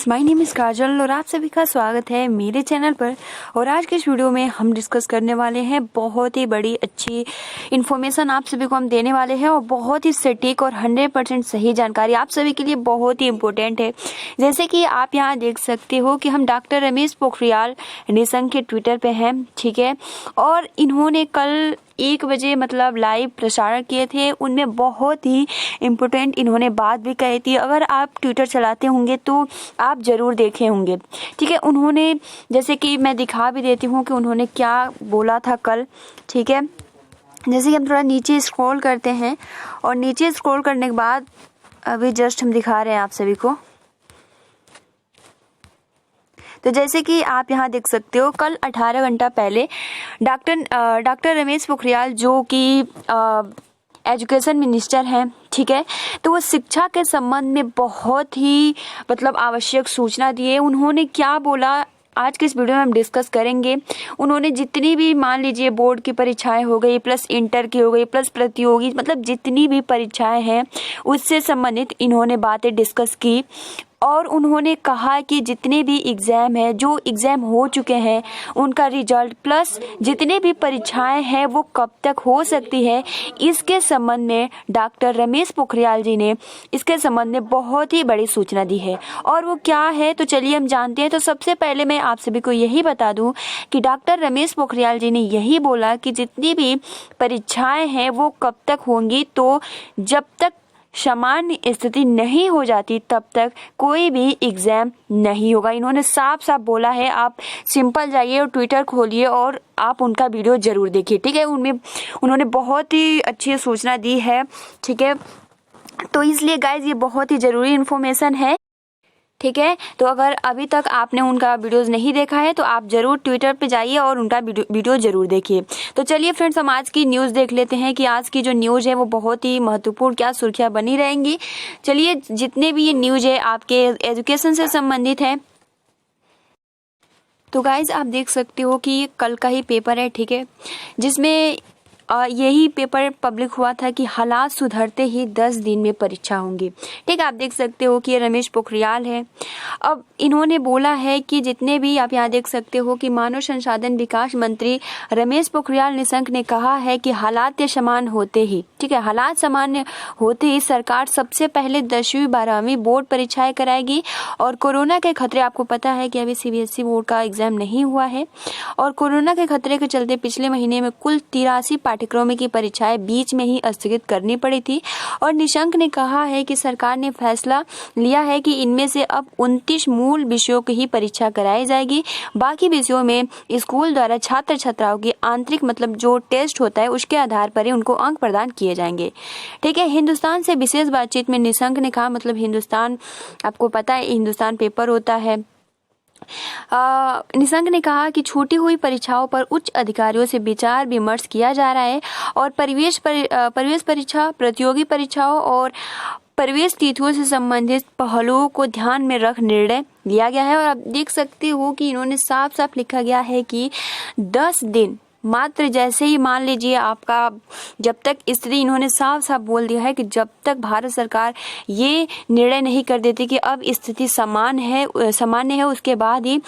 Guys, my name is काजल और आप सभी का स्वागत है मेरे चैनल पर। और आज के इस वीडियो में हम डिस्कस करने वाले हैं बहुत ही बड़ी अच्छी इन्फॉर्मेशन आप सभी को हम देने वाले हैं और बहुत ही सटीक और 100% सही जानकारी आप सभी के लिए बहुत ही इम्पोर्टेंट है। जैसे कि आप यहाँ देख सकते हो कि हम डॉक्टर रमेश पोखरियाल निशंक के ट्विटर पे हैं, ठीक है। और इन्होंने कल 1 बजे मतलब लाइव प्रसारण किए थे, उनमें बहुत ही इम्पोर्टेंट इन्होंने बात भी कही थी। अगर आप ट्विटर चलाते होंगे तो आप ज़रूर देखे होंगे, ठीक है। उन्होंने जैसे कि मैं दिखा भी देती हूँ कि उन्होंने क्या बोला था कल, ठीक है। जैसे कि हम थोड़ा नीचे स्क्रॉल करते हैं और नीचे स्क्रॉल करने के बाद अभी जस्ट हम दिखा रहे हैं आप सभी को। तो जैसे कि आप यहाँ देख सकते हो, कल 18 घंटा पहले डॉक्टर रमेश पोखरियाल जो कि एजुकेशन मिनिस्टर हैं, ठीक है, तो वो शिक्षा के संबंध में बहुत ही मतलब आवश्यक सूचना दिए। उन्होंने क्या बोला आज के इस वीडियो में हम डिस्कस करेंगे। उन्होंने जितनी भी मान लीजिए बोर्ड की परीक्षाएं हो गई, प्लस इंटर की हो गई, प्लस प्रतियोगी, मतलब जितनी भी परीक्षाएं हैं उससे संबंधित इन्होंने बातें डिस्कस की। और उन्होंने कहा कि जितने भी एग्ज़ाम हैं, जो एग्ज़ाम हो चुके हैं उनका रिजल्ट, प्लस जितने भी परीक्षाएं हैं वो कब तक हो सकती है, इसके संबंध में डॉक्टर रमेश पोखरियाल जी ने इसके संबंध में बहुत ही बड़ी सूचना दी है। और वो क्या है तो चलिए हम जानते हैं। तो सबसे पहले मैं आप सभी को यही बता दूं कि डॉक्टर रमेश पोखरियाल जी ने यही बोला कि जितनी भी परीक्षाएं हैं वो कब तक होंगी, तो जब तक सामान्य स्थिति नहीं हो जाती तब तक कोई भी एग्ज़ाम नहीं होगा। इन्होंने साफ साफ बोला है। आप सिंपल जाइए और ट्विटर खोलिए और आप उनका वीडियो ज़रूर देखिए, ठीक है। उनमें उन्होंने बहुत ही अच्छी सूचना दी है, ठीक है। तो इसलिए गाइज ये बहुत ही ज़रूरी इन्फॉर्मेशन है, ठीक है। तो अगर अभी तक आपने उनका वीडियोस नहीं देखा है तो आप ज़रूर ट्विटर पे जाइए और उनका वीडियो ज़रूर देखिए। तो चलिए फ्रेंड्स, हम आज की न्यूज़ देख लेते हैं कि आज की जो न्यूज़ है वो बहुत ही महत्वपूर्ण क्या सुर्खियाँ बनी रहेंगी। चलिए, जितने भी ये न्यूज़ है आपके एजुकेशन से संबंधित है। तो गाइज आप देख सकते हो कि ये कल का ही पेपर है, ठीक है, जिसमें यही पेपर पब्लिक हुआ था कि हालात सुधरते ही 10 दिन में परीक्षा होंगी, ठीक है। आप देख सकते हो कि ये रमेश पोखरियाल है। अब इन्होंने बोला है कि जितने भी आप यहाँ देख सकते हो कि मानव संसाधन विकास मंत्री रमेश पोखरियाल निशंक ने कहा है कि हालात समान होते ही, ठीक है, हालात सामान्य होते ही सरकार सबसे पहले 10वीं 12वीं बोर्ड परीक्षाएं कराएगी। और कोरोना के खतरे, आपको पता है कि अभी CBSE बोर्ड का एग्जाम नहीं हुआ है और कोरोना के खतरे के चलते पिछले महीने में कुल 83 पाठ्यक्रमों की परीक्षाएं बीच में ही स्थगित करनी पड़ी थी। और निशंक ने कहा है कि सरकार ने फैसला लिया है कि इनमें से अब 29 मूल विषयों की ही परीक्षा कराई जाएगी। बाकी विषयों में स्कूल द्वारा छात्र छात्राओं की आंतरिक मतलब जो टेस्ट होता है उसके आधार पर ही उनको अंक प्रदान किए जाएंगे, ठीक है। हिंदुस्तान से विशेष बातचीत में निशंक ने कहा, मतलब हिंदुस्तान, आपको पता है हिंदुस्तान पेपर होता है। निशंक ने कहा कि छूटी हुई परीक्षाओं पर उच्च अधिकारियों से विचार विमर्श किया जा रहा है और परिवेश परीक्षा, प्रतियोगी परीक्षाओं और प्रवेश तिथियों से संबंधित पहलुओं को ध्यान में रख निर्णय लिया गया है। और आप देख सकते हो कि इन्होंने साफ साफ लिखा गया है कि 10 दिन मात्र, जैसे ही मान लीजिए आपका, जब तक स्थिति, इन्होंने साफ साफ बोल दिया है कि जब तक भारत सरकार ये निर्णय नहीं कर देती कि अब स्थिति सामान्य है उसके बाद ही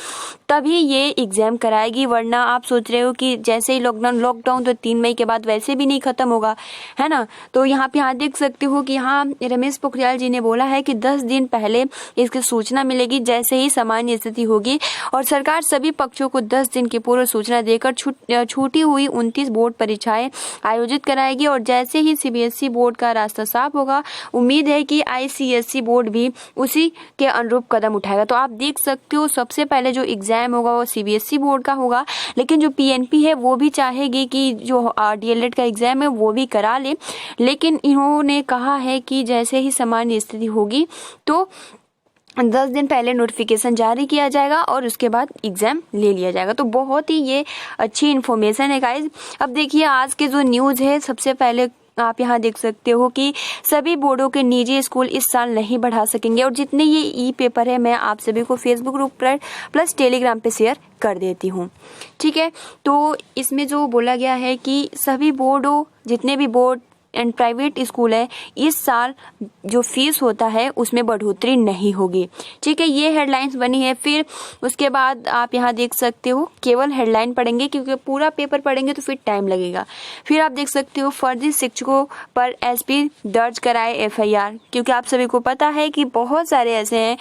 तभी ये एग्जाम कराएगी। वरना आप सोच रहे हो कि जैसे ही लॉकडाउन तो 3 मई के बाद वैसे भी नहीं खत्म होगा, है ना। तो यहाँ देख सकते हो कि यहाँ रमेश पोखरियाल जी ने बोला है कि 10 दिन पहले इसकी सूचना मिलेगी जैसे ही सामान्य स्थिति होगी और सरकार सभी पक्षों को 10 दिन की पूर्व सूचना देकर छूटी हुई 29 बोर्ड परीक्षाएं आयोजित कराएगी। और जैसे ही CBSE बोर्ड का रास्ता साफ होगा, उम्मीद है कि ICSE बोर्ड भी उसी के अनुरूप कदम उठाएगा। तो आप देख सकते हो सबसे पहले जो एग्जाम होगा वो CBSE बोर्ड का होगा, लेकिन जो PNP है वो भी चाहेगी कि जो DLED का एग्जाम है वो भी करा ले। लेकिन इन्होंने कहा है कि जैसे ही सामान्य स्थिति होगी तो 10 दिन पहले नोटिफिकेशन जारी किया जाएगा और उसके बाद एग्जाम ले लिया जाएगा। तो बहुत ही ये अच्छी इन्फॉर्मेशन है गाइज। अब देखिए आज के जो न्यूज़ है, सबसे पहले आप यहाँ देख सकते हो कि सभी बोर्डों के निजी स्कूल इस साल नहीं बढ़ा सकेंगे। और जितने ये ई-पेपर है मैं आप सभी को फेसबुक ग्रुप पर प्लस टेलीग्राम पे शेयर कर देती हूँ, ठीक है। तो इसमें जो बोला गया है कि सभी बोर्डों, जितने भी बोर्ड एंड प्राइवेट स्कूल है, इस साल जो फीस होता है उसमें बढ़ोतरी नहीं होगी। ठीक है, ये हेडलाइंस बनी है। फिर उसके बाद आप यहाँ देख सकते हो, केवल हेडलाइन पढ़ेंगे क्योंकि पूरा पेपर पढ़ेंगे तो फिर टाइम लगेगा। फिर आप देख सकते हो, फर्जी शिक्षकों पर एसपी दर्ज कराए एफआईआर, क्योंकि आप सभी को पता है कि बहुत सारे ऐसे हैं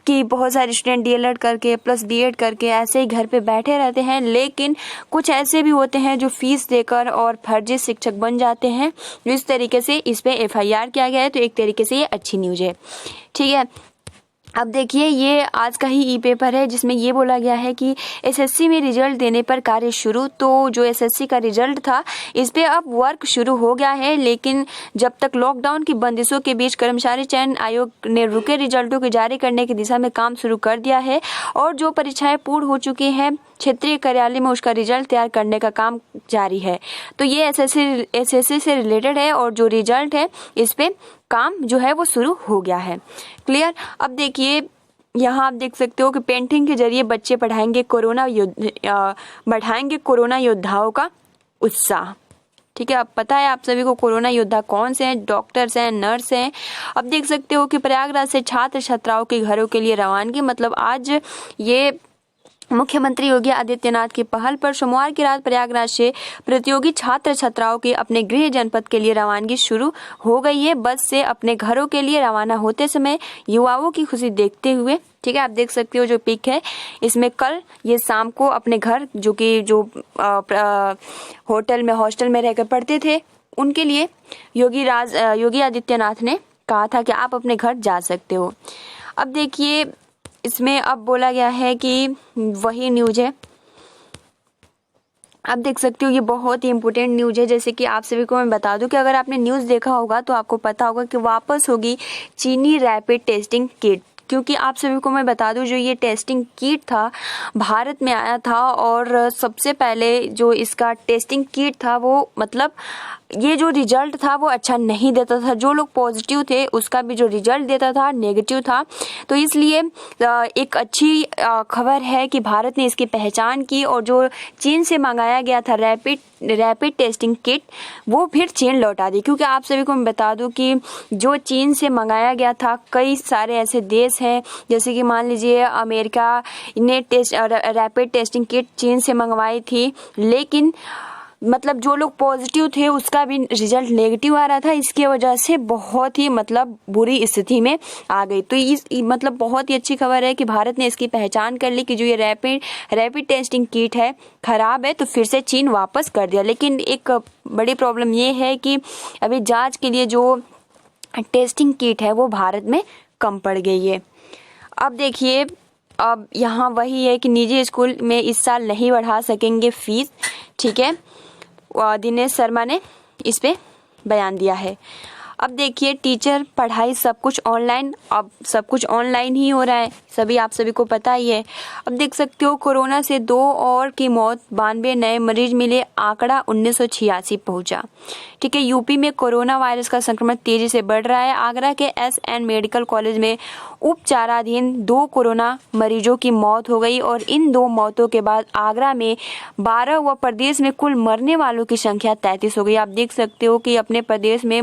कि बहुत सारे स्टूडेंट डीएलएड करके प्लस बीएड करके ऐसे ही घर पे बैठे रहते हैं, लेकिन कुछ ऐसे भी होते हैं जो फीस देकर और फर्जी शिक्षक बन जाते हैं। इस तरीके से इस पे एफआईआर किया गया है, तो एक तरीके से ये अच्छी न्यूज है। ठीक है, अब देखिए, ये आज का ही ई पेपर है जिसमें ये बोला गया है कि एसएससी में रिजल्ट देने पर कार्य शुरू। तो जो एसएससी का रिजल्ट था इस पे अब वर्क शुरू हो गया है, लेकिन जब तक लॉकडाउन की बंदिशों के बीच कर्मचारी चयन आयोग ने रुके रिजल्टों को जारी करने की दिशा में काम शुरू कर दिया है और जो परीक्षाएं पूर्ण हो चुकी हैं क्षेत्रीय कार्यालय में उसका रिजल्ट तैयार करने का काम जारी है। तो ये एसएससी से रिलेटेड है और जो रिजल्ट है इस पे काम जो है वो शुरू हो गया है। क्लियर। अब देखिए, यहाँ आप देख सकते हो कि पेंटिंग के जरिए बच्चे बढ़ाएंगे कोरोना योद्धाओं का उत्साह। ठीक है, अब पता है आप सभी को कोरोना योद्धा कौन से हैं, डॉक्टर्स हैं, नर्स हैं। अब देख सकते हो कि प्रयागराज से छात्र छात्राओं के घरों के लिए रवानगी, मतलब आज ये मुख्यमंत्री योगी आदित्यनाथ की पहल पर सोमवार की रात प्रयागराज से प्रतियोगी छात्र छात्राओं की अपने गृह जनपद के लिए रवानगी शुरू हो गई है। बस से अपने घरों के लिए रवाना होते समय युवाओं की खुशी देखते हुए, ठीक है, आप देख सकते हो जो पिक है इसमें, कल ये शाम को अपने घर जो होटल में हॉस्टल में रहकर पढ़ते थे उनके लिए योगी आदित्यनाथ ने कहा था कि आप अपने घर जा सकते हो। अब देखिए, इसमें अब बोला गया है कि वही न्यूज है, आप देख सकते हो ये बहुत ही इंपॉर्टेंट न्यूज है। जैसे कि आप सभी को मैं बता दूं कि अगर आपने न्यूज़ देखा होगा तो आपको पता होगा कि वापस होगी चीनी रैपिड टेस्टिंग किट, क्योंकि आप सभी को मैं बता दूं जो ये टेस्टिंग किट था भारत में आया था और सबसे पहले जो इसका टेस्टिंग किट था वो मतलब ये जो रिजल्ट था वो अच्छा नहीं देता था, जो लोग पॉजिटिव थे उसका भी जो रिजल्ट देता था नेगेटिव था। तो इसलिए एक अच्छी खबर है कि भारत ने इसकी पहचान की और जो चीन से मंगाया गया था रैपिड टेस्टिंग किट वो फिर चीन लौटा दी, क्योंकि आप सभी को मैं बता दूं कि जो चीन से मंगाया गया था कई सारे ऐसे देश हैं, जैसे कि मान लीजिए अमेरिका ने रैपिड टेस्टिंग किट चीन से मंगवाई थी, लेकिन मतलब जो लोग पॉजिटिव थे उसका भी रिजल्ट नेगेटिव आ रहा था, इसकी वजह से बहुत ही मतलब बुरी स्थिति में आ गई। तो इस मतलब बहुत ही अच्छी खबर है कि भारत ने इसकी पहचान कर ली कि जो ये रैपिड टेस्टिंग किट है खराब है, तो फिर से चीन वापस कर दिया। लेकिन एक बड़ी प्रॉब्लम ये है कि अभी जांच के लिए जो टेस्टिंग किट है वो भारत में कम पड़ गई है। अब देखिए, अब यहाँ वही है कि निजी स्कूल में इस साल नहीं बढ़ा सकेंगे फीस। ठीक है, दिनेश शर्मा ने इस पे बयान दिया है। अब देखिए, टीचर पढ़ाई सब कुछ ऑनलाइन, अब सब कुछ ऑनलाइन ही हो रहा है, आप सभी को पता ही है। अब देख सकते हो कोरोना से 2 और की मौत, 92 नए मरीज मिले, आंकड़ा 1986 पहुंचा। ठीक है, यूपी में कोरोना वायरस का संक्रमण तेजी से बढ़ रहा है। आगरा के एसएन मेडिकल कॉलेज में उपचाराधीन 2 कोरोना मरीजों की मौत हो गई और इन 2 मौतों के बाद आगरा में 12 व प्रदेश में कुल मरने वालों की संख्या 33 हो गई। आप देख सकते हो कि अपने प्रदेश में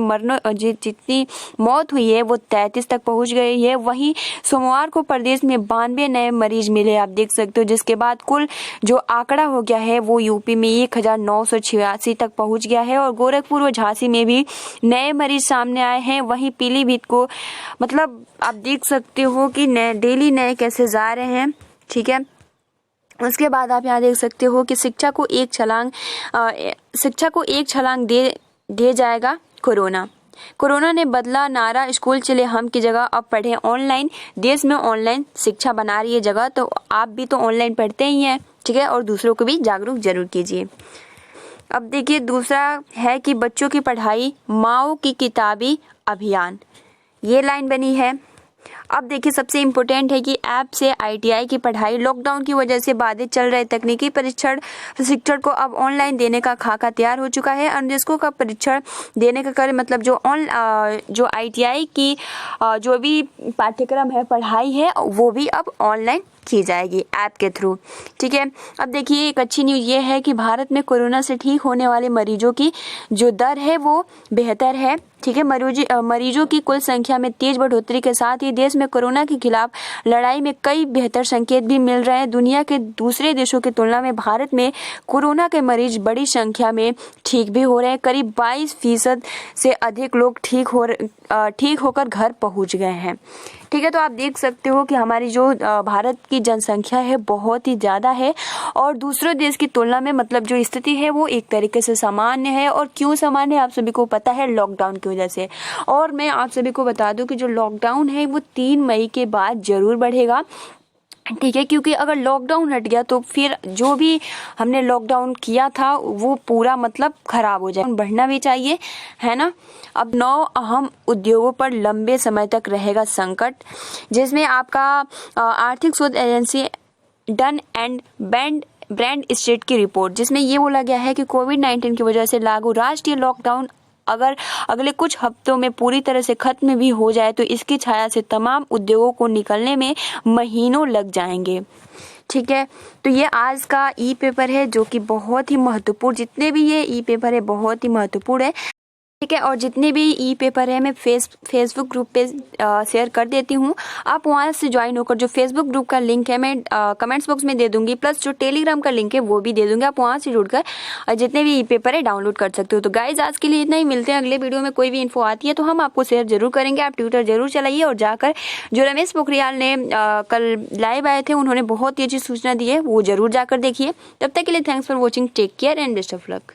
जितनी मौत हुई है वो 33 तक पहुंच गई है। वहीं सोमवार को प्रदेश में 92 नए मरीज मिले, आप देख सकते हो, जिसके बाद कुल जो आंकड़ा हो गया है वो यूपी में 1986 तक पहुंच गया है और गोरखपुर व झांसी में भी नए मरीज सामने आए हैं। वहीं पीलीभीत को मतलब आप देख सकते हो कि डेली नए केसेस आ रहे हैं। ठीक है, उसके बाद आप यहाँ देख सकते हो कि शिक्षा को एक छलांग दे जाएगा कोरोना ने बदला नारा, स्कूल चले हम की जगह अब पढ़े ऑनलाइन। देश में ऑनलाइन शिक्षा बना रही है जगह, तो आप भी तो ऑनलाइन पढ़ते ही हैं। ठीक है, और दूसरों को भी जागरूक जरूर कीजिए। अब देखिए, दूसरा है कि बच्चों की पढ़ाई माओ की किताबी अभियान, ये लाइन बनी है। अब देखिए सबसे इम्पोर्टेंट है कि ऐप से ITI की पढ़ाई लॉकडाउन की वजह से बाधित चल रहे तकनीकी प्रशिक्षण को अब ऑनलाइन देने का खाका तैयार हो चुका है। अनुदेशकों का परीक्षण देने का कार्य मतलब जो ITI की जो भी पाठ्यक्रम है, पढ़ाई है, वो भी अब ऑनलाइन की जाएगी ऐप के थ्रू। ठीक है, अब देखिए एक अच्छी न्यूज़ ये है कि भारत में कोरोना से ठीक होने वाले मरीजों की जो दर है वो बेहतर है। ठीक है, मरीजों की कुल संख्या में तेज बढ़ोतरी के साथ ही देश में कोरोना के खिलाफ लड़ाई में कई बेहतर संकेत भी मिल रहे हैं। दुनिया के दूसरे देशों की तुलना में भारत में कोरोना के मरीज बड़ी संख्या में ठीक भी हो रहे हैं। करीब 22% से अधिक लोग ठीक होकर घर पहुंच गए हैं। ठीक है, तो आप देख सकते हो कि हमारी जो भारत की जनसंख्या है बहुत ही ज़्यादा है और दूसरे देश की तुलना में मतलब जो स्थिति है वो एक तरीके से सामान्य है। और क्यों सामान्य है आप सभी को पता है, लॉकडाउन की वजह से। और मैं आप सभी को बता दूं कि जो लॉकडाउन है वो 3 मई के बाद ज़रूर बढ़ेगा। ठीक है, क्योंकि अगर लॉकडाउन हट गया तो फिर जो भी हमने लॉकडाउन किया था वो पूरा मतलब खराब हो जाए। बढ़ना भी चाहिए, है ना। अब 9 अहम उद्योगों पर लंबे समय तक रहेगा संकट, जिसमें आपका आर्थिक शोध एजेंसी डन एंड ब्रैडस्ट्रीट की रिपोर्ट, जिसमें ये बोला गया है कि कोविड-19 की वजह से लागू राष्ट्रीय लॉकडाउन अगर अगले कुछ हफ्तों में पूरी तरह से खत्म भी हो जाए तो इसकी छाया से तमाम उद्योगों को निकलने में महीनों लग जाएंगे। ठीक है, तो ये आज का ई पेपर है जो कि बहुत ही महत्वपूर्ण, जितने भी ये ई पेपर है बहुत ही महत्वपूर्ण है। ठीक है, और जितने भी ई पेपर है मैं फेसबुक ग्रुप पे शेयर कर देती हूँ। आप वहाँ से ज्वाइन होकर, जो फेसबुक ग्रुप का लिंक है मैं कमेंट्स बॉक्स में दे दूंगी, प्लस जो टेलीग्राम का लिंक है वो भी दे दूंगी। आप वहाँ से जुड़कर जितने भी ई पेपर है डाउनलोड कर सकते हो। तो गाइज आज के लिए इतना ही, मिलते हैं अगले वीडियो में। कोई भी इन्फो आती है तो हम आपको शेयर जरूर करेंगे। आप ट्विटर जरूर चलाइए और जाकर जो रमेश पोखरियाल ने कल लाइव आए थे उन्होंने बहुत ही अच्छी सूचना दी है, वो जरूर जाकर देखिए। तब तक के लिए thanks for watching, take care and best of luck.